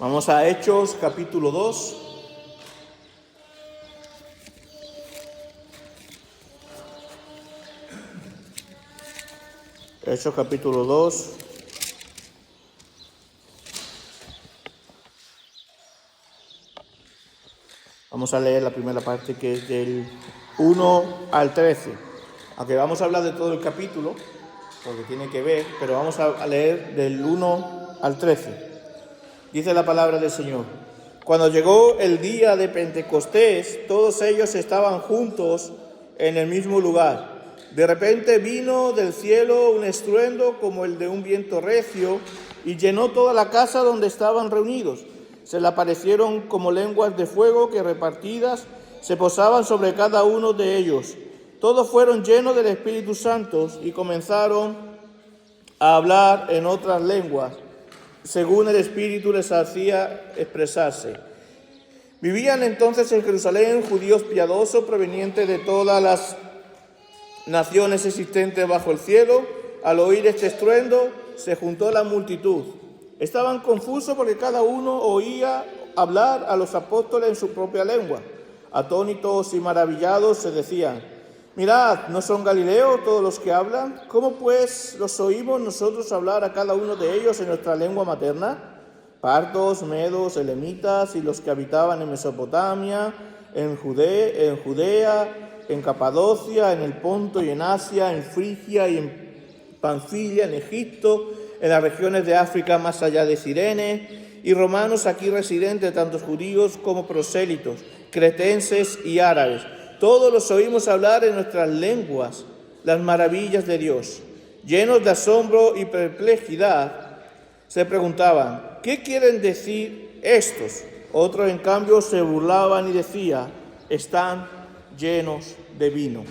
Vamos a Hechos capítulo 2. Hechos capítulo 2. Vamos a leer la primera parte, que es del 1 al 13. Aunque vamos a hablar de todo el capítulo, porque tiene que ver, pero vamos a leer del 1 al 13. Dice la palabra del Señor: Cuando llegó el día de Pentecostés, todos ellos estaban juntos en el mismo lugar. De repente vino del cielo un estruendo como el de un viento recio y llenó toda la casa donde estaban reunidos. Se le aparecieron como lenguas de fuego que repartidas se posaban sobre cada uno de ellos. Todos fueron llenos del Espíritu Santo y comenzaron a hablar en otras lenguas, según el Espíritu les hacía expresarse. Vivían entonces en Jerusalén judíos piadosos provenientes de todas las naciones existentes bajo el cielo. Al oír este estruendo, se juntó la multitud. Estaban confusos porque cada uno oía hablar a los apóstoles en su propia lengua. Atónitos y maravillados se decían: Mirad, ¿no son galileos todos los que hablan? ¿Cómo pues los oímos nosotros hablar a cada uno de ellos en nuestra lengua materna? Partos, medos, elamitas y los que habitaban en Mesopotamia, en Judea, en Capadocia, en el Ponto y en Asia, en Frigia y en Panfilia, en Egipto, en las regiones de África más allá de Cirene, y romanos aquí residentes, tantos judíos como prosélitos, cretenses y árabes. Todos los oímos hablar en nuestras lenguas las maravillas de Dios. Llenos de asombro y perplejidad, se preguntaban: ¿qué quieren decir estos? Otros, en cambio, se burlaban y decían: están llenos de vino.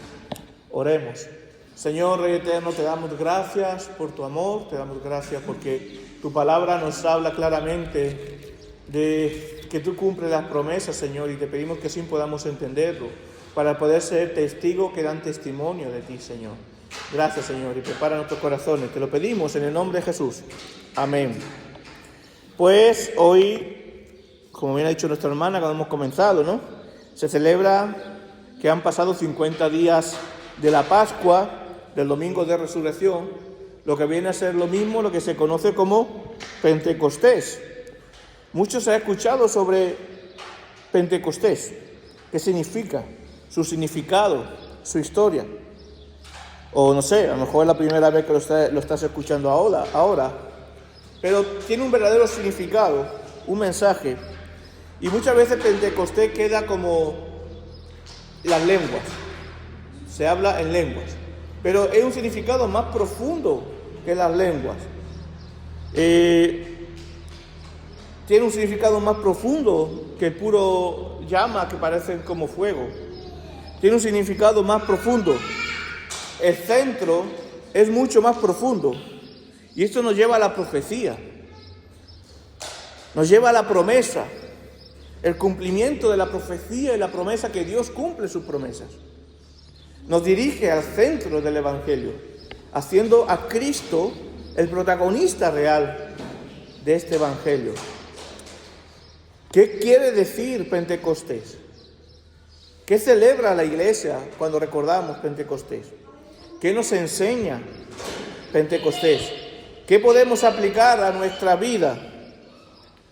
Oremos. Señor Rey eterno, te damos gracias por tu amor, te damos gracias porque tu palabra nos habla claramente de que tú cumples las promesas, Señor, y te pedimos que así podamos entenderlo, para poder ser testigos que dan testimonio de ti, Señor. Gracias, Señor, y prepara nuestros corazones. Te lo pedimos en el nombre de Jesús. Amén. Pues hoy, como bien ha dicho nuestra hermana cuando hemos comenzado, ¿no?, se celebra que han pasado 50 días de la Pascua, del Domingo de Resurrección, lo que viene a ser lo mismo, lo que se conoce como Pentecostés. Mucho se ha escuchado sobre Pentecostés. ¿Qué significa? Su significado, su historia. O no sé, a lo mejor es la primera vez que lo estás escuchando ahora. Pero tiene un verdadero significado, un mensaje. Y muchas veces Pentecostés queda como las lenguas. Se habla en lenguas. Pero es un significado más profundo que las lenguas. Tiene un significado más profundo que el puro llama que parecen como fuego. Tiene un significado más profundo. El centro es mucho más profundo. Y esto nos lleva a la profecía. Nos lleva a la promesa. El cumplimiento de la profecía y la promesa, que Dios cumple sus promesas. Nos dirige al centro del Evangelio, haciendo a Cristo el protagonista real de este Evangelio. ¿Qué quiere decir Pentecostés? ¿Qué celebra la Iglesia cuando recordamos Pentecostés? ¿Qué nos enseña Pentecostés? ¿Qué podemos aplicar a nuestra vida?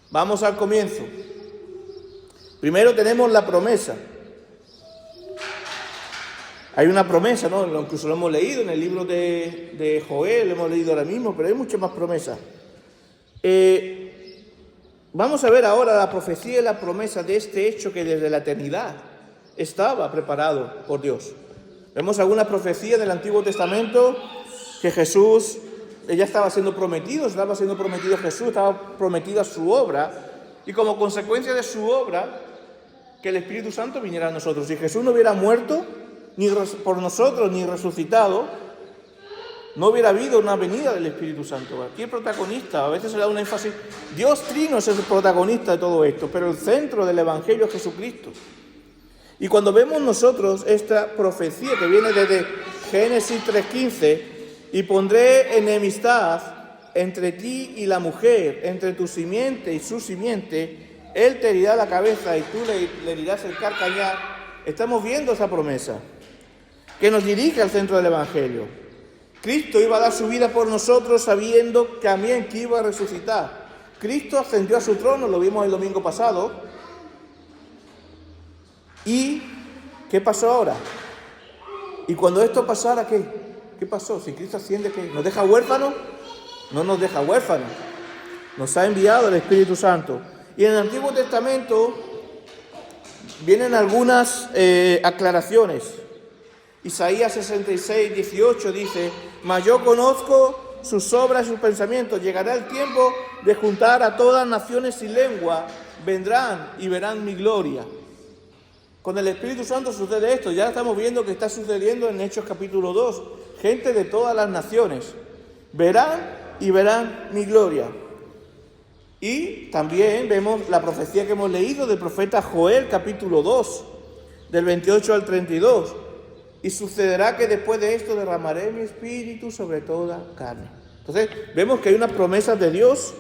Vamos al comienzo. Primero tenemos la promesa. Hay una promesa, ¿no? Incluso lo hemos leído en el libro de Joel, lo hemos leído ahora mismo, pero hay muchas más promesas. Vamos a ver ahora la profecía y la promesa de este hecho que desde la eternidad estaba preparado por Dios. Vemos algunas profecías del Antiguo Testamento que Jesús ya estaba siendo prometido Jesús, estaba prometida su obra, y como consecuencia de su obra, que el Espíritu Santo viniera a nosotros. Si Jesús no hubiera muerto ni por nosotros, ni resucitado, no hubiera habido una venida del Espíritu Santo. Aquí el protagonista, a veces se le da un énfasis, Dios Trino es el protagonista de todo esto, pero el centro del Evangelio es Jesucristo. Y cuando vemos nosotros esta profecía que viene desde Génesis 3:15, y pondré enemistad entre ti y la mujer, entre tu simiente y su simiente, él te herirá la cabeza y tú le herirás el calcañar. Estamos viendo esa promesa que nos dirige al centro del Evangelio. Cristo iba a dar su vida por nosotros sabiendo también que iba a resucitar. Cristo ascendió a su trono, lo vimos el domingo pasado. ¿Y qué pasó ahora? Y cuando esto pasara, ¿qué? ¿Qué pasó? Si Cristo asciende, ¿qué? ¿Nos deja huérfanos? No nos deja huérfanos. Nos ha enviado el Espíritu Santo. Y en el Antiguo Testamento vienen algunas aclaraciones. Isaías 66, 18 dice: mas yo conozco sus obras y sus pensamientos. Llegará el tiempo de juntar a todas naciones y lengua. Vendrán y verán mi gloria. Con el Espíritu Santo sucede esto. Ya estamos viendo que está sucediendo en Hechos capítulo 2. Gente de todas las naciones verán y verán mi gloria. Y también vemos la profecía que hemos leído del profeta Joel capítulo 2, del 28 al 32. Y sucederá que después de esto derramaré mi espíritu sobre toda carne. Entonces vemos que hay unas promesas de Dios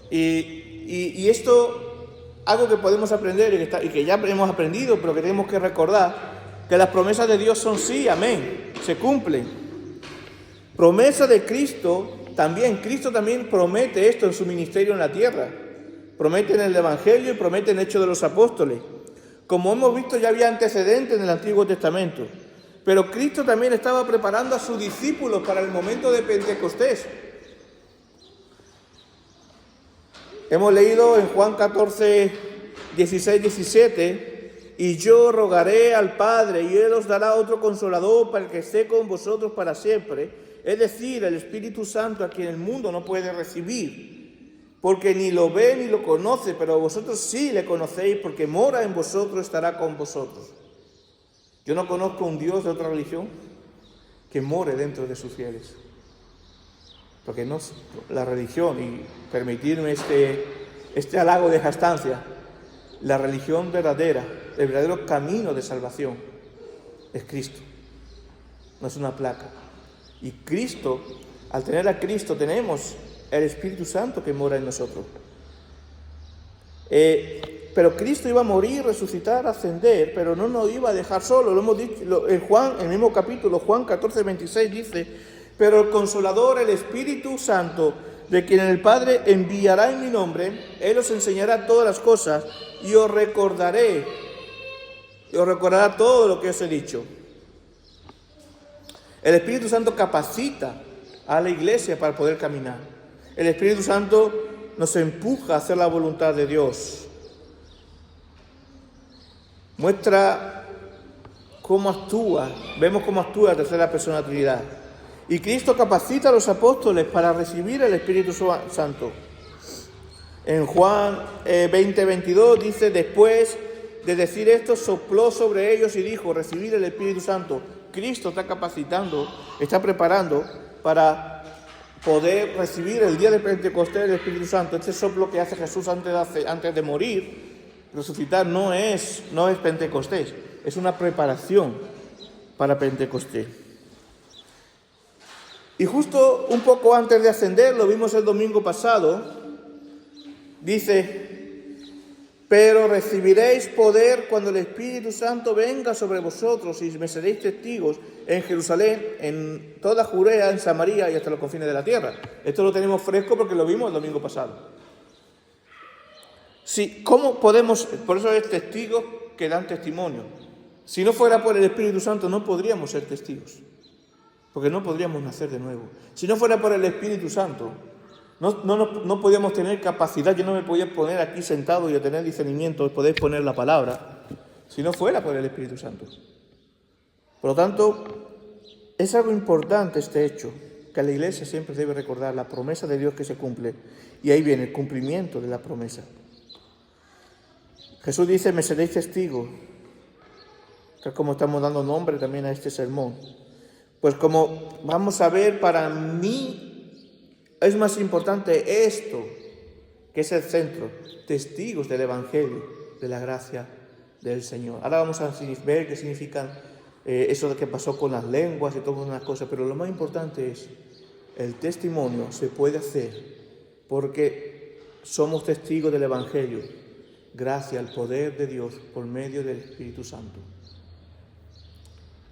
y esto, algo que podemos aprender y que ya hemos aprendido, pero que tenemos que recordar, que las promesas de Dios son sí, amén, se cumplen. Promesa de Cristo también promete esto en su ministerio en la tierra. Promete en el Evangelio y promete en Hechos de los Apóstoles. Como hemos visto, ya había antecedentes en el Antiguo Testamento. Pero Cristo también estaba preparando a sus discípulos para el momento de Pentecostés. Hemos leído en Juan 14, 16, 17, y yo rogaré al Padre, y Él os dará otro Consolador para que esté con vosotros para siempre, es decir, el Espíritu Santo, a quien el mundo no puede recibir, porque ni lo ve ni lo conoce, pero vosotros sí le conocéis, porque mora en vosotros, estará con vosotros. Yo no conozco un Dios de otra religión que more dentro de sus fieles. Porque no la religión, y permitirme este halago de jactancia, la religión verdadera, el verdadero camino de salvación es Cristo, no es una placa. Y Cristo, al tener a Cristo, tenemos el Espíritu Santo que mora en nosotros. Pero Cristo iba a morir, resucitar, ascender, pero no nos iba a dejar solo. Lo hemos dicho en Juan, en el mismo capítulo, Juan 14, 26 dice: pero el Consolador, el Espíritu Santo, de quien el Padre enviará en mi nombre, Él os enseñará todas las cosas y os recordará todo lo que os he dicho. El Espíritu Santo capacita a la iglesia para poder caminar. El Espíritu Santo nos empuja a hacer la voluntad de Dios. Muestra cómo actúa, vemos cómo actúa la tercera persona de la Trinidad. Y Cristo capacita a los apóstoles para recibir el Espíritu Santo. En Juan 20, 22 dice: después de decir esto, sopló sobre ellos y dijo: recibid el Espíritu Santo. Cristo está capacitando, está preparando para poder recibir el día de Pentecostés el Espíritu Santo. Este soplo que hace Jesús antes de morir, resucitar, no es Pentecostés, es una preparación para Pentecostés. Y justo un poco antes de ascender, lo vimos el domingo pasado, dice: pero recibiréis poder cuando el Espíritu Santo venga sobre vosotros y me seréis testigos en Jerusalén, en toda Judea, en Samaria y hasta los confines de la tierra. Esto lo tenemos fresco porque lo vimos el domingo pasado. Sí, ¿cómo podemos? Por eso es testigos que dan testimonio. Si no fuera por el Espíritu Santo no podríamos ser testigos, porque no podríamos nacer de nuevo. Si no fuera por el Espíritu Santo, no podíamos tener capacidad. Yo no me podía poner aquí sentado y tener discernimiento, poder poner la palabra, si no fuera por el Espíritu Santo. Por lo tanto, es algo importante este hecho, que la Iglesia siempre debe recordar la promesa de Dios que se cumple, y ahí viene el cumplimiento de la promesa. Jesús dice: me seréis testigos, que es como estamos dando nombre también a este sermón. Pues como vamos a ver, para mí es más importante esto, que es el centro, testigos del Evangelio, de la gracia del Señor. Ahora vamos a ver qué significa eso de que pasó con las lenguas y todas unas cosas, pero lo más importante es, el testimonio se puede hacer porque somos testigos del Evangelio, gracias al poder de Dios por medio del Espíritu Santo.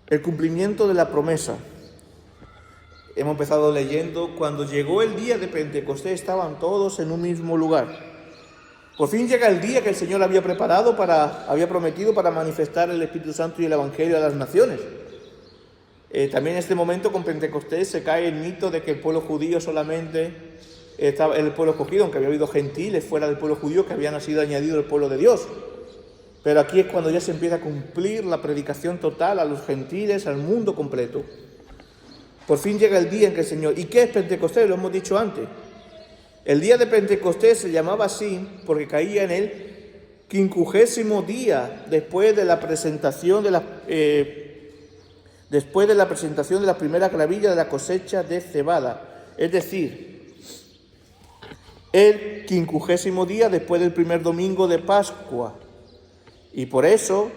El cumplimiento de la promesa. Hemos empezado leyendo, cuando llegó el día de Pentecostés estaban todos en un mismo lugar. Por fin llega el día que el Señor había prometido para manifestar el Espíritu Santo y el Evangelio a las naciones. También en este momento con Pentecostés se cae el mito de que el pueblo judío solamente estaba el pueblo escogido, aunque había habido gentiles fuera del pueblo judío que habían sido añadidos al pueblo de Dios. Pero aquí es cuando ya se empieza a cumplir la predicación total a los gentiles, al mundo completo. Por fin llega el día en que el Señor... ¿Y qué es Pentecostés? Lo hemos dicho antes. El día de Pentecostés se llamaba así porque caía en el 50º día después de la presentación de la primera gravilla de la cosecha de cebada. Es decir, el 50º día después del primer domingo de Pascua. Y por eso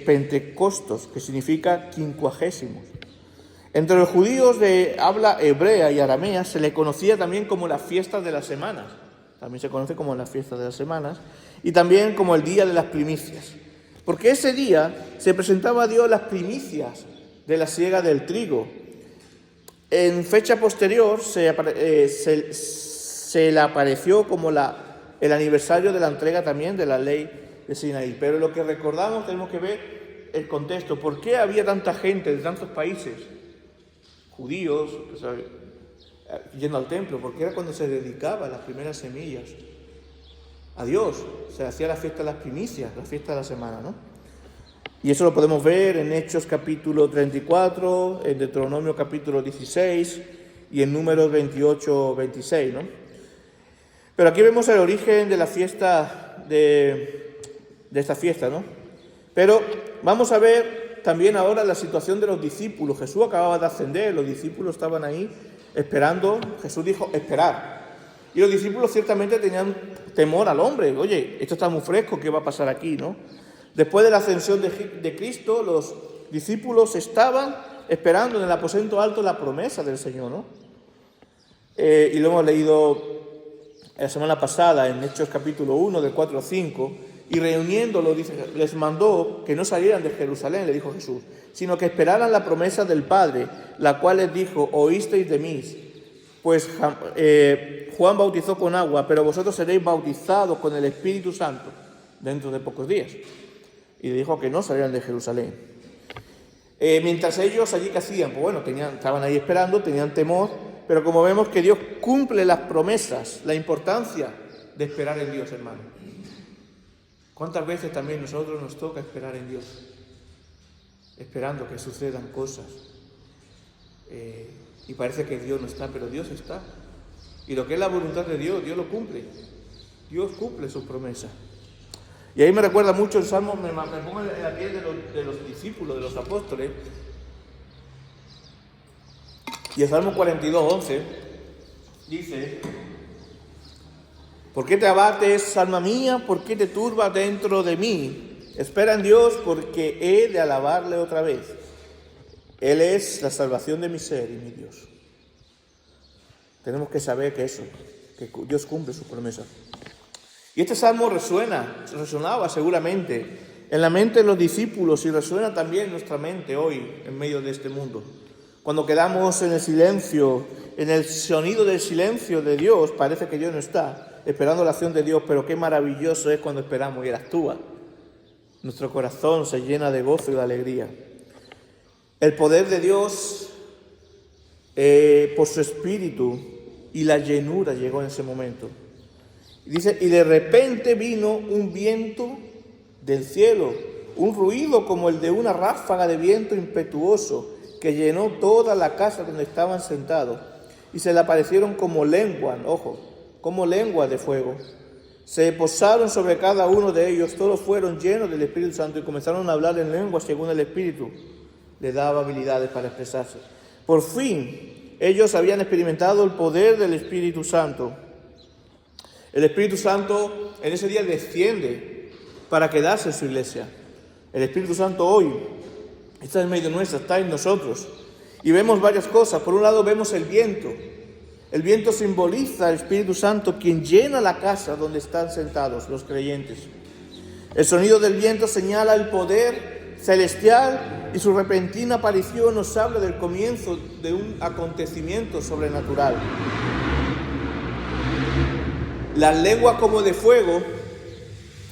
Pentecostos, que significa 50. Entre los judíos de habla hebrea y aramea se le conocía también como la fiesta de las semanas. También se conoce como la fiesta de las semanas. Y también como el día de las primicias. Porque ese día se presentaba a Dios las primicias de la siega del trigo. En fecha posterior se le apareció como el aniversario de la entrega también de la ley de Sinaí. Pero lo que recordamos tenemos que ver el contexto. ¿Por qué había tanta gente de tantos países? Judíos, yendo al templo, porque era cuando se dedicaba las primeras semillas a Dios. Se hacía la fiesta de las primicias, la fiesta de la semana, ¿no? Y eso lo podemos ver en Hechos capítulo 34, en Deuteronomio capítulo 16 y en Números 28, 26, ¿no? Pero aquí vemos el origen de la fiesta, de esta fiesta, ¿no? Pero vamos a ver también ahora la situación de los discípulos. Jesús acababa de ascender, los discípulos estaban ahí esperando. Jesús dijo, esperar. Y los discípulos ciertamente tenían temor al hombre. Oye, esto está muy fresco, ¿qué va a pasar aquí, no? Después de la ascensión de Cristo, los discípulos estaban esperando en el aposento alto la promesa del Señor, ¿no? Y lo hemos leído la semana pasada en Hechos capítulo 1, del 4 al 5, y reuniéndolos, les mandó que no salieran de Jerusalén, le dijo Jesús, sino que esperaran la promesa del Padre, la cual les dijo, oísteis de mí, pues Juan bautizó con agua, pero vosotros seréis bautizados con el Espíritu Santo dentro de pocos días. Y le dijo que no salieran de Jerusalén. Mientras ellos allí, ¿qué hacían? Pues bueno, estaban ahí esperando, tenían temor, pero como vemos que Dios cumple las promesas, la importancia de esperar en Dios, hermano. ¿Cuántas veces también nosotros nos toca esperar en Dios? Esperando que sucedan cosas. Y parece que Dios no está, pero Dios está. Y lo que es la voluntad de Dios, Dios lo cumple. Dios cumple sus promesas. Y ahí me recuerda mucho el Salmo, me pongo en la piel de los discípulos, de los apóstoles. Y el Salmo 42, 11 dice: ¿por qué te abates, alma mía? ¿Por qué te turbas dentro de mí? Espera en Dios, porque he de alabarle otra vez. Él es la salvación de mi ser y mi Dios. Tenemos que saber que Dios cumple sus promesas. Y este salmo resonaba seguramente en la mente de los discípulos y resuena también en nuestra mente hoy, en medio de este mundo. Cuando quedamos en el silencio, en el sonido del silencio de Dios, parece que Dios no está, esperando la acción de Dios, pero qué maravilloso es cuando esperamos y Él actúa. Nuestro corazón se llena de gozo y de alegría. El poder de Dios, por su Espíritu y la llenura llegó en ese momento. Y dice, y de repente vino un viento del cielo, un ruido como el de una ráfaga de viento impetuoso que llenó toda la casa donde estaban sentados. Y se le aparecieron como lenguas, como lenguas de fuego. Se posaron sobre cada uno de ellos, todos fueron llenos del Espíritu Santo y comenzaron a hablar en lenguas según el Espíritu les daba habilidades para expresarse. Por fin, ellos habían experimentado el poder del Espíritu Santo. El Espíritu Santo en ese día desciende para quedarse en su iglesia. El Espíritu Santo hoy está en medio nuestro, está en nosotros. Y vemos varias cosas. Por un lado vemos el viento. El viento simboliza al Espíritu Santo, quien llena la casa donde están sentados los creyentes. El sonido del viento señala el poder celestial y su repentina aparición nos habla del comienzo de un acontecimiento sobrenatural. Las lenguas como de fuego,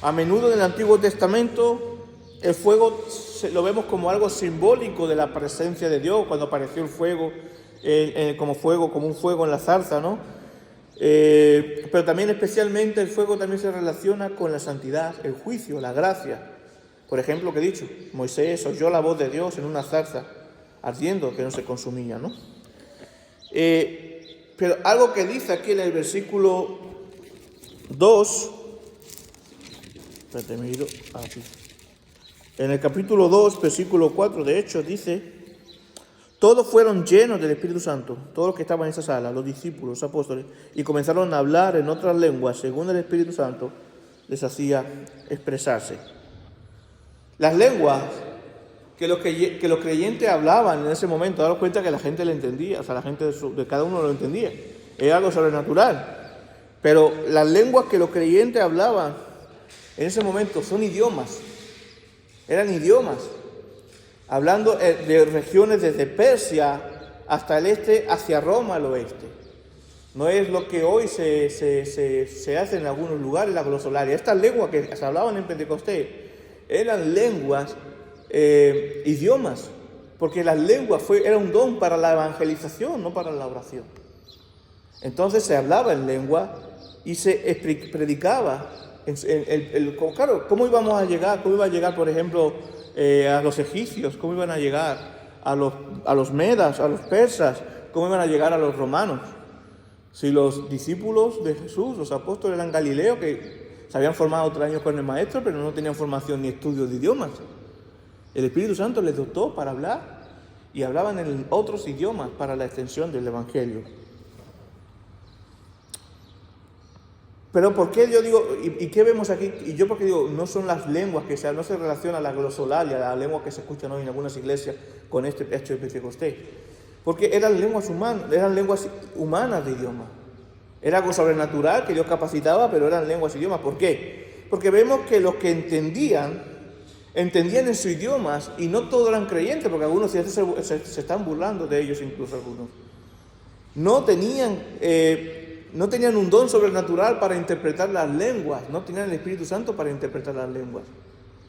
a menudo en el Antiguo Testamento, el fuego lo vemos como algo simbólico de la presencia de Dios, cuando apareció el fuego, como un fuego en la zarza, ¿no? Pero también especialmente el fuego también se relaciona con la santidad, el juicio, la gracia. Por ejemplo, que he dicho, Moisés oyó la voz de Dios en una zarza ardiendo que no se consumía, ¿no? Pero algo que dice aquí en el versículo 2, espérate, me he ido aquí. En el capítulo 2, versículo 4, de hecho, dice: todos fueron llenos del Espíritu Santo, todos los que estaban en esa sala, los discípulos, los apóstoles, y comenzaron a hablar en otras lenguas, según el Espíritu Santo les hacía expresarse. Las lenguas que los creyentes hablaban en ese momento, daros cuenta que la gente le entendía, o sea, la gente de cada uno lo entendía, era algo sobrenatural. Pero las lenguas que los creyentes hablaban en ese momento son idiomas, eran idiomas. Hablando de regiones desde Persia hasta el este, hacia Roma al oeste. No es lo que hoy se hace en algunos lugares, la glosolalia. Estas lenguas que se hablaban en Pentecostés eran lenguas, idiomas, porque las lenguas era un don para la evangelización, no para la oración. Entonces se hablaba en lengua y se predicaba. Claro, ¿cómo íbamos a llegar? ¿Cómo iba a llegar, por ejemplo, a los egipcios? ¿Cómo iban a llegar a los medas, a los persas? ¿Cómo iban a llegar a los romanos? Si los discípulos de Jesús, los apóstoles, eran galileos, que se habían formado 3 años con el maestro, pero no tenían formación ni estudios de idiomas. El Espíritu Santo les dotó para hablar y hablaban en otros idiomas para la extensión del Evangelio. Pero ¿por qué yo digo, y qué vemos aquí? Y yo porque digo, no son las lenguas no se relaciona la glosolalia, la lengua que se escuchan hoy en algunas iglesias con este hecho de Pentecostés. Porque eran lenguas humanas de idioma. Era algo sobrenatural que Dios capacitaba, pero eran lenguas y idiomas. ¿Por qué? Porque vemos que los que entendían en sus idiomas, y no todos eran creyentes, porque algunos se están burlando de ellos, incluso algunos. No tenían un don sobrenatural para interpretar las lenguas, no tenían el Espíritu Santo para interpretar las lenguas.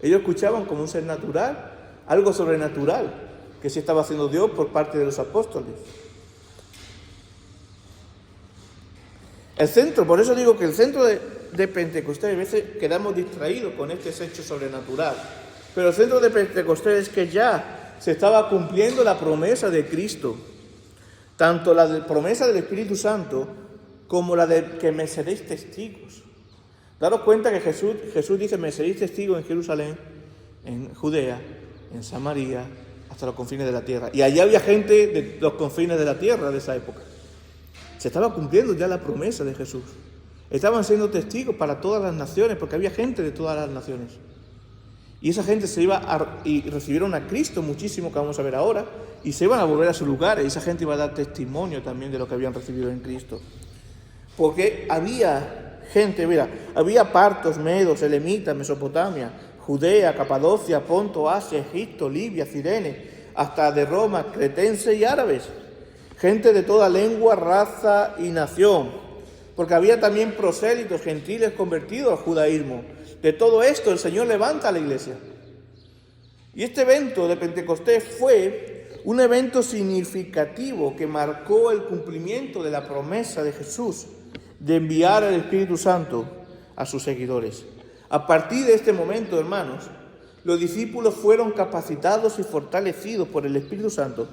Ellos escuchaban como un ser natural, algo sobrenatural, que sí estaba haciendo Dios por parte de los apóstoles. Por eso digo que el centro de Pentecostés, a veces quedamos distraídos con este hecho sobrenatural, pero el centro de Pentecostés es que ya se estaba cumpliendo la promesa de Cristo, tanto la promesa del Espíritu Santo, como la de que me seréis testigos. Daros cuenta que Jesús dice: me seréis testigos en Jerusalén, en Judea, en Samaria, hasta los confines de la tierra. Y allá había gente de los confines de la tierra de esa época. Se estaba cumpliendo ya la promesa de Jesús. Estaban siendo testigos para todas las naciones, porque había gente de todas las naciones. Y esa gente y recibieron a Cristo muchísimo, que vamos a ver ahora, y se iban a volver a sus lugares, y esa gente iba a dar testimonio también de lo que habían recibido en Cristo. Porque había gente, había partos, medos, elamitas, Mesopotamia, Judea, Capadocia, Ponto, Asia, Egipto, Libia, Cirene, hasta de Roma, cretenses y árabes. Gente de toda lengua, raza y nación. Porque había también prosélitos, gentiles convertidos al judaísmo. De todo esto el Señor levanta a la iglesia. Y este evento de Pentecostés fue un evento significativo que marcó el cumplimiento de la promesa de Jesús de enviar al Espíritu Santo a sus seguidores. A partir de este momento, hermanos, los discípulos fueron capacitados y fortalecidos por el Espíritu Santo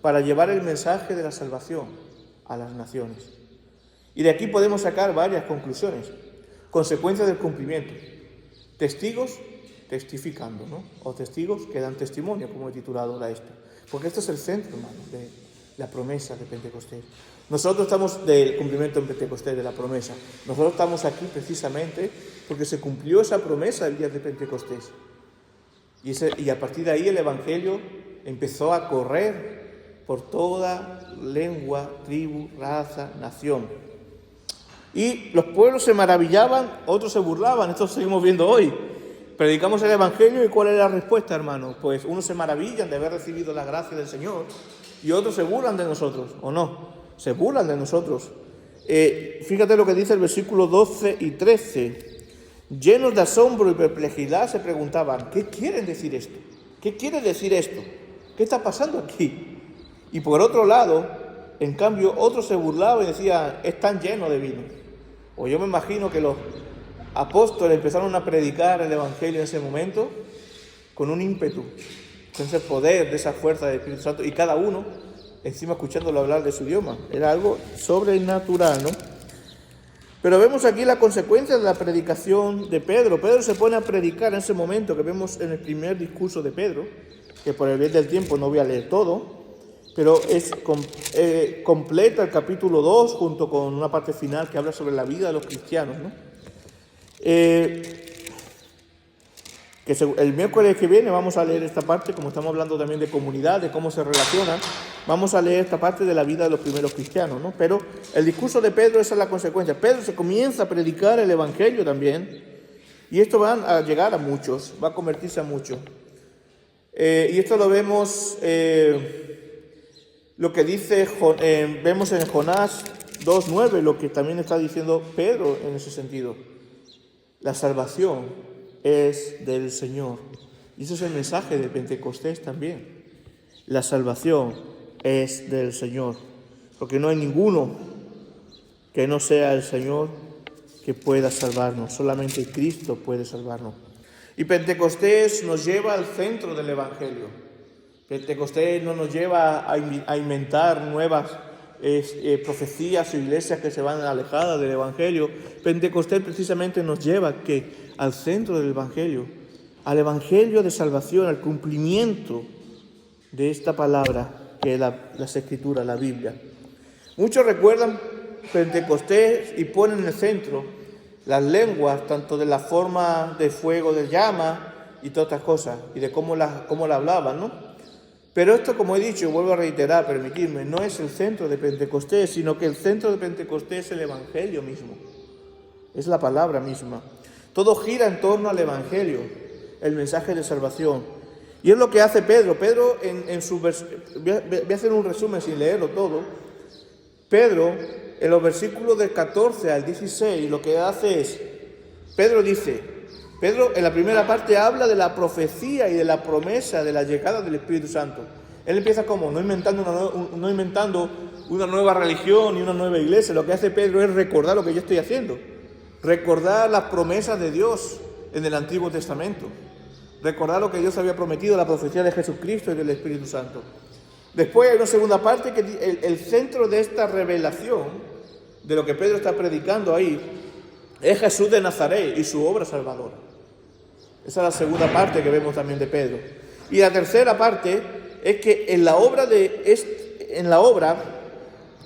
para llevar el mensaje de la salvación a las naciones. Y de aquí podemos sacar varias conclusiones, consecuencias del cumplimiento. Testigos testificando, ¿no? O testigos que dan testimonio, como he titulado ahora esto. Porque esto es el centro, hermanos, de la promesa de Pentecostés. Nosotros estamos del cumplimiento en Pentecostés, de la promesa. Nosotros estamos aquí precisamente porque se cumplió esa promesa el día de Pentecostés. Y a partir de ahí el Evangelio empezó a correr por toda lengua, tribu, raza, nación. Y los pueblos se maravillaban, otros se burlaban. Esto seguimos viendo hoy. Predicamos el Evangelio y ¿cuál es la respuesta, hermano? Pues unos se maravillan de haber recibido la gracia del Señor y otros se burlan de nosotros, ¿o no? Se burlan de nosotros. Fíjate lo que dice el versículo 12 y 13. Llenos de asombro y perplejidad se preguntaban, ¿qué quieren decir esto? ¿Qué quiere decir esto? ¿Qué está pasando aquí? Y por otro lado, en cambio, otros se burlaban y decían, están llenos de vino. O yo me imagino que los apóstoles empezaron a predicar el Evangelio en ese momento con un ímpetu, con ese poder, de esa fuerza del Espíritu Santo, y cada uno encima escuchándolo hablar de su idioma. Era algo sobrenatural, ¿no? Pero vemos aquí la consecuencia de la predicación de Pedro. Pedro se pone a predicar en ese momento que vemos en el primer discurso de Pedro, que por el bien del tiempo no voy a leer todo, pero completa el capítulo 2 junto con una parte final que habla sobre la vida de los cristianos, ¿no? El miércoles que viene vamos a leer esta parte, como estamos hablando también de comunidad, de cómo se relacionan, vamos a leer esta parte de la vida de los primeros cristianos, ¿no? Pero el discurso de Pedro, esa es la consecuencia. Pedro se comienza a predicar el Evangelio también, y esto va a llegar a muchos, va a convertirse a muchos. Y esto lo vemos, lo que dice, vemos en Jonás 2:9, lo que también está diciendo Pedro en ese sentido. La salvación es del Señor. Y ese es el mensaje de Pentecostés también. La salvación es del Señor. Porque no hay ninguno que no sea el Señor que pueda salvarnos. Solamente Cristo puede salvarnos. Y Pentecostés nos lleva al centro del Evangelio. Pentecostés no nos lleva a inventar nuevas profecías o iglesias que se van alejadas del Evangelio. Pentecostés precisamente nos lleva al centro del Evangelio, al Evangelio de salvación, al cumplimiento de esta palabra que es las Escrituras, la Biblia. Muchos recuerdan Pentecostés y ponen en el centro las lenguas, tanto de la forma de fuego, de llama y todas estas cosas, y de cómo la hablaban, ¿no? Pero esto, como he dicho, vuelvo a reiterar, permitidme, no es el centro de Pentecostés, sino que el centro de Pentecostés es el Evangelio mismo. Es la palabra misma. Todo gira en torno al Evangelio, el mensaje de salvación. Y es lo que hace Pedro. Pedro, voy a hacer un resumen sin leerlo todo. Pedro, en los versículos del 14 al 16, lo que hace es, Pedro en la primera parte habla de la profecía y de la promesa de la llegada del Espíritu Santo. Él empieza como, no inventando una nueva religión ni una nueva iglesia. Lo que hace Pedro es recordar lo que yo estoy haciendo. Recordar las promesas de Dios en el Antiguo Testamento. Recordar lo que Dios había prometido, la profecía de Jesucristo y del Espíritu Santo. Después hay una segunda parte que el centro de esta revelación, de lo que Pedro está predicando ahí, es Jesús de Nazaret y su obra salvadora. Esa es la segunda parte que vemos también de Pedro. Y la tercera parte es que en la obra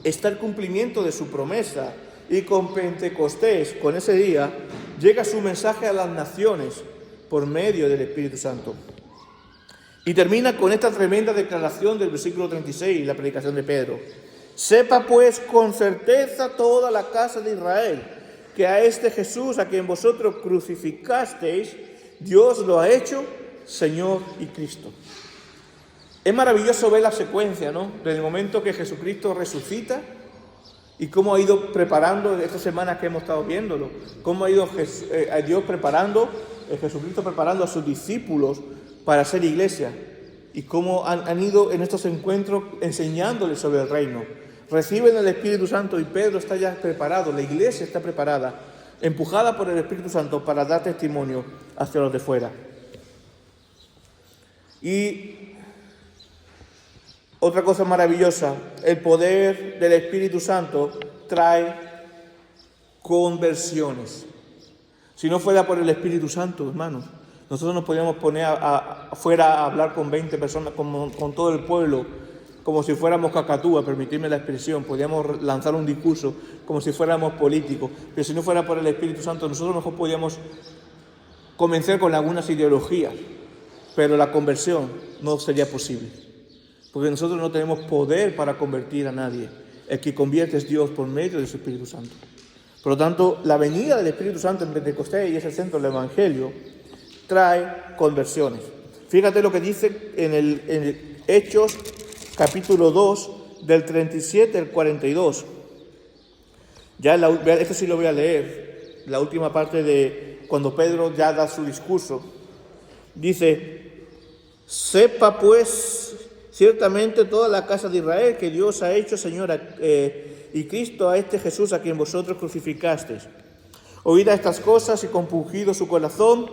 está el cumplimiento de su promesa. Y con Pentecostés, con ese día, llega su mensaje a las naciones por medio del Espíritu Santo. Y termina con esta tremenda declaración del versículo 36, la predicación de Pedro. Sepa pues con certeza toda la casa de Israel, que a este Jesús, a quien vosotros crucificasteis, Dios lo ha hecho Señor y Cristo. Es maravilloso ver la secuencia, ¿no? Desde el momento que Jesucristo resucita y cómo ha ido preparando estas semanas que hemos estado viéndolo, cómo ha ido Jesucristo preparando a sus discípulos para ser iglesia y cómo han ido en estos encuentros enseñándoles sobre el reino. Reciben el Espíritu Santo y Pedro está ya preparado, la iglesia está preparada, empujada por el Espíritu Santo para dar testimonio hacia los de fuera. Y otra cosa maravillosa, el poder del Espíritu Santo trae conversiones. Si no fuera por el Espíritu Santo, hermanos, nosotros nos podríamos poner afuera a hablar con 20 personas, con todo el pueblo, como si fuéramos cacatúa, permitidme la expresión, podríamos lanzar un discurso como si fuéramos políticos, pero si no fuera por el Espíritu Santo, nosotros mejor podríamos convencer con algunas ideologías, pero la conversión no sería posible. Porque nosotros no tenemos poder para convertir a nadie. El que convierte es Dios por medio de su Espíritu Santo. Por lo tanto, la venida del Espíritu Santo en Pentecostés, y es el centro del Evangelio, trae conversiones. Fíjate lo que dice en el Hechos capítulo 2, del 37 al 42. Esto sí lo voy a leer, la última parte de cuando Pedro ya da su discurso. Dice: sepa pues ciertamente toda la casa de Israel que Dios ha hecho Señor y Cristo a este Jesús a quien vosotros crucificasteis. Oídas estas cosas y compungido su corazón,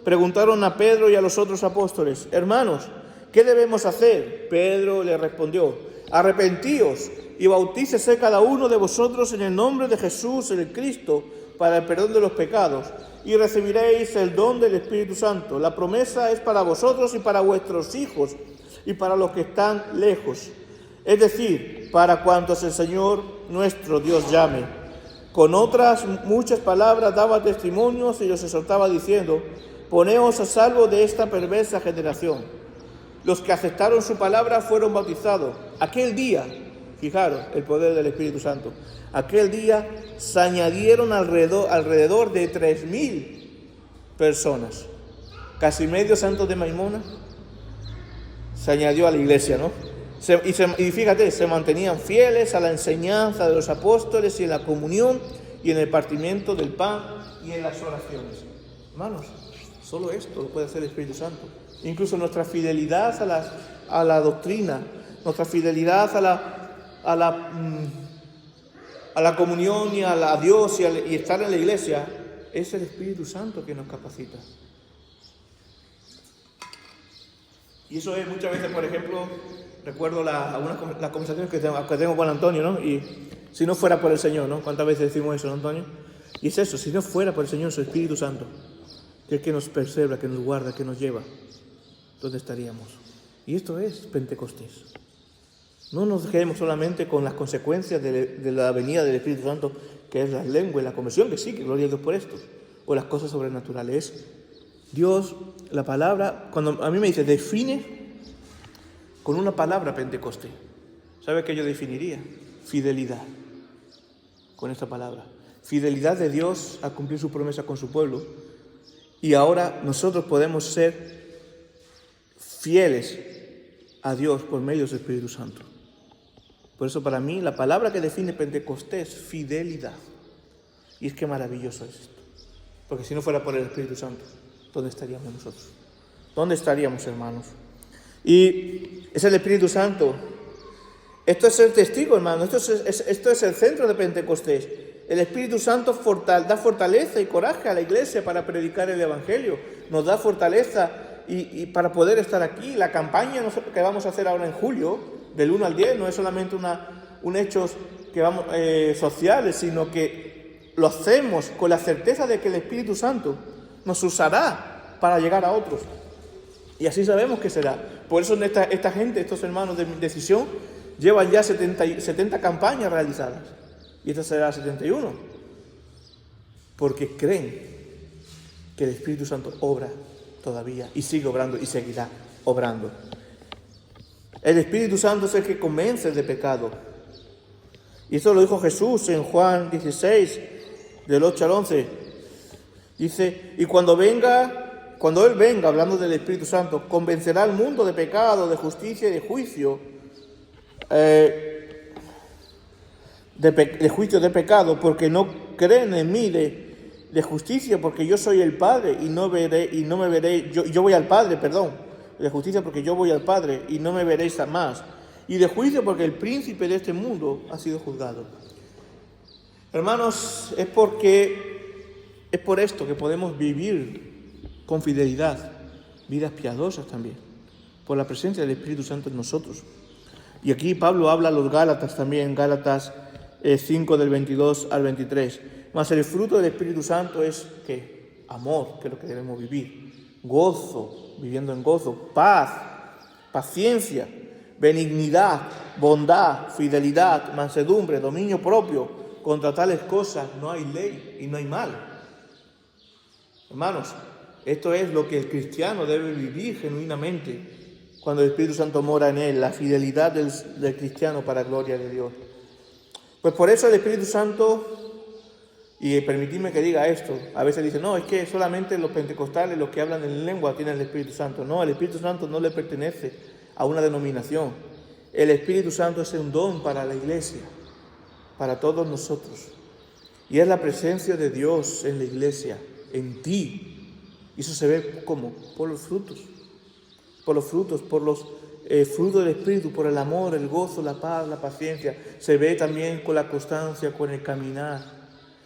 preguntaron a Pedro y a los otros apóstoles: hermanos, ¿qué debemos hacer? Pedro le respondió: arrepentíos y bautícese cada uno de vosotros en el nombre de Jesús, el Cristo, para el perdón de los pecados, y recibiréis el don del Espíritu Santo. La promesa es para vosotros y para vuestros hijos y para los que están lejos, es decir, para cuantos el Señor nuestro Dios llame. Con otras muchas palabras daba testimonios y los exhortaba diciendo: poneos a salvo de esta perversa generación. Los que aceptaron su palabra fueron bautizados. Aquel día, fijaros el poder del Espíritu Santo, aquel día se añadieron alrededor de 3.000 personas. Casi medio santo de Maimona se añadió a la iglesia, ¿no? Y fíjate, se mantenían fieles a la enseñanza de los apóstoles y en la comunión y en el partimiento del pan y en las oraciones. Hermanos, solo esto lo puede hacer el Espíritu Santo. Incluso nuestra fidelidad a la doctrina, nuestra fidelidad a la comunión y a Dios y estar en la iglesia, es el Espíritu Santo que nos capacita. Y eso es muchas veces, por ejemplo, recuerdo las conversaciones que tengo con Antonio, ¿no? Y si no fuera por el Señor, ¿no? ¿Cuántas veces decimos eso, ¿no, Antonio? Y es eso, si no fuera por el Señor, su Espíritu Santo, que es que nos preserva, que nos guarda, que nos lleva, ¿dónde estaríamos? Y esto es Pentecostés. No nos quedemos solamente con las consecuencias de la venida del Espíritu Santo, que es la lengua y la conversión, que sí, que gloria a Dios por esto, o las cosas sobrenaturales. Dios, la palabra, cuando a mí me dice, define con una palabra Pentecostés. ¿Sabe qué yo definiría? Fidelidad, con esta palabra. Fidelidad de Dios a cumplir su promesa con su pueblo. Y ahora nosotros podemos ser fieles a Dios por medio de su Espíritu Santo. Por eso para mí la palabra que define Pentecostés es fidelidad. Y es que maravilloso es esto. Porque si no fuera por el Espíritu Santo, ¿dónde estaríamos nosotros? ¿Dónde estaríamos, hermanos? Y es el Espíritu Santo. Esto es el testigo, hermano. Esto es el centro de Pentecostés. El Espíritu Santo da fortaleza y coraje a la iglesia para predicar el Evangelio. Nos da fortaleza y para poder estar aquí. La campaña que vamos a hacer ahora en julio, del 1 al 10, no es solamente un hecho sociales, sino que lo hacemos con la certeza de que el Espíritu Santo nos usará para llegar a otros. Y así sabemos que será. Por eso esta gente, estos hermanos de Decisión, llevan ya 70 campañas realizadas. Y esta será la 71. Porque creen que el Espíritu Santo obra todavía y sigue obrando y seguirá obrando. El Espíritu Santo es el que convence de pecado. Y eso lo dijo Jesús en Juan 16, del 8 al 11. Dice, y cuando Él venga, hablando del Espíritu Santo, convencerá al mundo de pecado, de justicia y de juicio. De juicio de pecado, porque no creen en mí, de justicia, porque yo soy el Padre y no me veréis, yo voy al Padre, de justicia porque yo voy al Padre y no me veréis más, y de juicio porque el príncipe de este mundo ha sido juzgado. Hermanos, es por esto que podemos vivir con fidelidad, vidas piadosas también, por la presencia del Espíritu Santo en nosotros. Y aquí Pablo habla a los Gálatas también, Gálatas 5 del 22 al 23. Mas el fruto del Espíritu Santo es ¿qué? Amor, que es lo que debemos vivir. Gozo, viviendo en gozo. Paz, paciencia, benignidad, bondad, fidelidad, mansedumbre, dominio propio. Contra tales cosas no hay ley y no hay mal. Hermanos, esto es lo que el cristiano debe vivir genuinamente cuando el Espíritu Santo mora en él, la fidelidad del cristiano para gloria de Dios. Pues por eso el Espíritu Santo, y permitidme que diga esto, a veces dicen, no, es que solamente los pentecostales, los que hablan en lengua, tienen el Espíritu Santo. No, el Espíritu Santo no le pertenece a una denominación. El Espíritu Santo es un don para la iglesia, para todos nosotros. Y es la presencia de Dios en la iglesia, en ti. Y eso se ve ¿cómo? Por los frutos. Por los frutos, por los frutos del Espíritu, por el amor, el gozo, la paz, la paciencia. Se ve también con la constancia, con el caminar.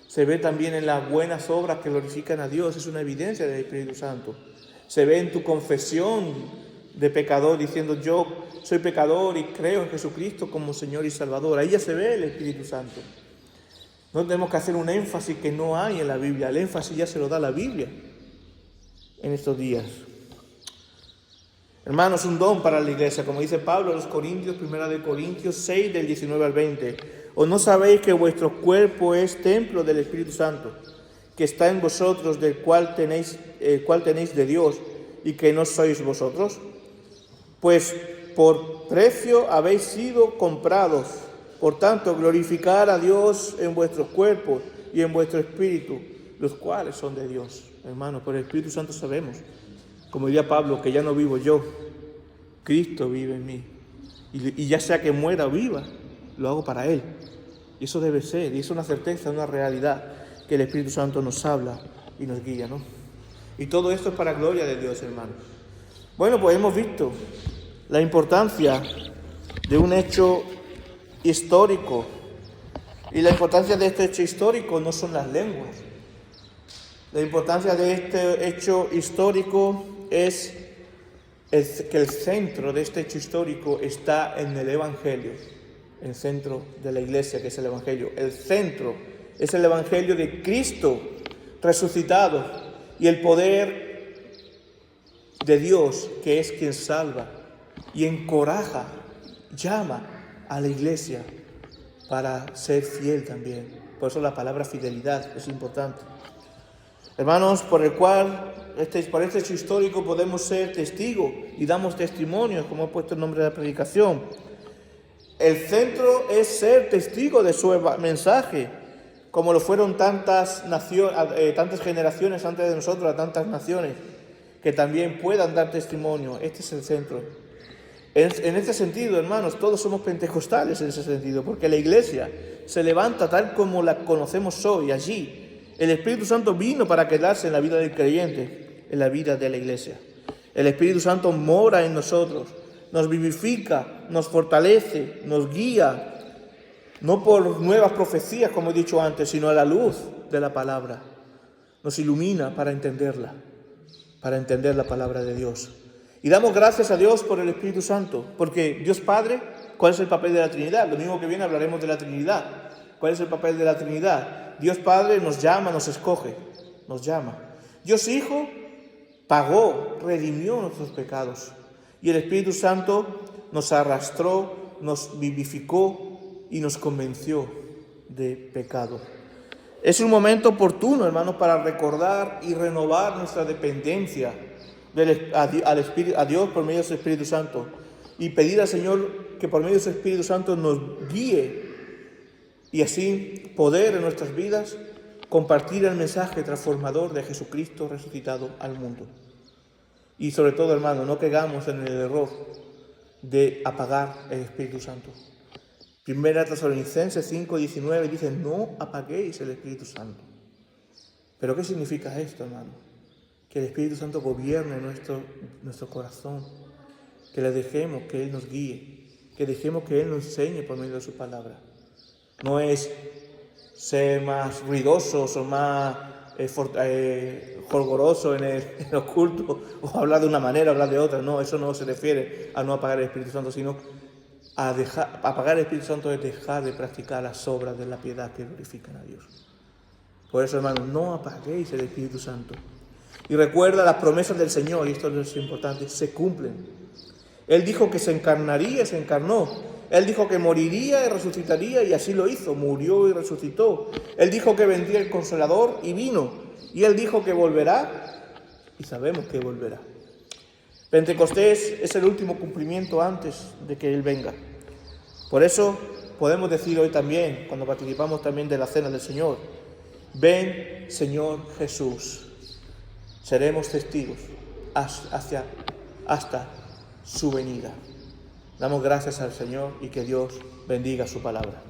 Se ve también en las buenas obras que glorifican a Dios. Es una evidencia del Espíritu Santo. Se ve en tu confesión de pecador, diciendo yo soy pecador y creo en Jesucristo como Señor y Salvador. Ahí ya se ve el Espíritu Santo. No tenemos que hacer un énfasis que no hay en la Biblia. El énfasis ya se lo da la Biblia en estos días. Hermanos, un don para la iglesia, como dice Pablo en los Corintios, 1 Corintios 6, del 19 al 20. ¿O no sabéis que vuestro cuerpo es templo del Espíritu Santo, que está en vosotros, el cual tenéis de Dios, y que no sois vosotros? Pues por precio habéis sido comprados. Por tanto, glorificar a Dios en vuestros cuerpos y en vuestro espíritu, los cuales son de Dios. Hermanos, por el Espíritu Santo sabemos, como diría Pablo, que ya no vivo yo, Cristo vive en mí. Y ya sea que muera o viva, lo hago para Él. Y eso debe ser, y es una certeza, una realidad, que el Espíritu Santo nos habla y nos guía, ¿no? Y todo esto es para gloria de Dios, hermanos. Bueno, pues hemos visto la importancia de un hecho histórico. Y la importancia de este hecho histórico no son las lenguas. La importancia de este hecho histórico es que el centro de este hecho histórico está en el Evangelio, el centro de la iglesia, que es el Evangelio. El centro es el Evangelio de Cristo resucitado y el poder de Dios, que es quien salva y encoraja, llama a la iglesia para ser fiel también. Por eso la palabra fidelidad es importante. Hermanos, por este hecho histórico podemos ser testigos y damos testimonios, como he puesto el nombre de la predicación. El centro es ser testigo de su mensaje, como lo fueron tantas generaciones antes de nosotros, a tantas naciones, que también puedan dar testimonio. Este es el centro. En este sentido, hermanos, todos somos pentecostales en ese sentido, porque la iglesia se levanta tal como la conocemos hoy, allí. El Espíritu Santo vino para quedarse en la vida del creyente, en la vida de la iglesia. El Espíritu Santo mora en nosotros, nos vivifica, nos fortalece, nos guía, no por nuevas profecías, como he dicho antes, sino a la luz de la palabra. Nos ilumina para entender la palabra de Dios. Y damos gracias a Dios por el Espíritu Santo, porque Dios Padre, ¿cuál es el papel de la Trinidad? Lo mismo que viene hablaremos de la Trinidad. ¿Cuál es el papel de la Trinidad? Dios Padre nos llama, nos escoge, nos llama. Dios Hijo pagó, redimió nuestros pecados. Y el Espíritu Santo nos arrastró, nos vivificó y nos convenció de pecado. Es un momento oportuno, hermanos, para recordar y renovar nuestra dependencia a Dios por medio de su Espíritu Santo. Y pedir al Señor que por medio de su Espíritu Santo nos guíe y así poder en nuestras vidas compartir el mensaje transformador de Jesucristo resucitado al mundo. Y sobre todo, hermano, no caigamos en el error de apagar el Espíritu Santo. Primera Tesalonicenses 5:19 dice, no apaguéis el Espíritu Santo. ¿Pero qué significa esto, hermano? Que el Espíritu Santo gobierne nuestro corazón, que le dejemos que Él nos guíe, que dejemos que Él nos enseñe por medio de su palabra. No es ser más ruidosos o más jolgoroso en los cultos, o hablar de una manera, hablar de otra. No, eso no se refiere a no apagar el Espíritu Santo, sino a apagar el Espíritu Santo es dejar de practicar las obras de la piedad que glorifican a Dios. Por eso, hermanos, no apaguéis el Espíritu Santo. Y recuerda, las promesas del Señor, y esto es importante, se cumplen. Él dijo que se encarnaría, se encarnó. Él dijo que moriría y resucitaría, y así lo hizo, murió y resucitó. Él dijo que vendría el Consolador y vino. Y Él dijo que volverá, y sabemos que volverá. Pentecostés es el último cumplimiento antes de que Él venga. Por eso podemos decir hoy también, cuando participamos también de la cena del Señor, ven, Señor Jesús. Seremos testigos hasta su venida. Damos gracias al Señor y que Dios bendiga su palabra.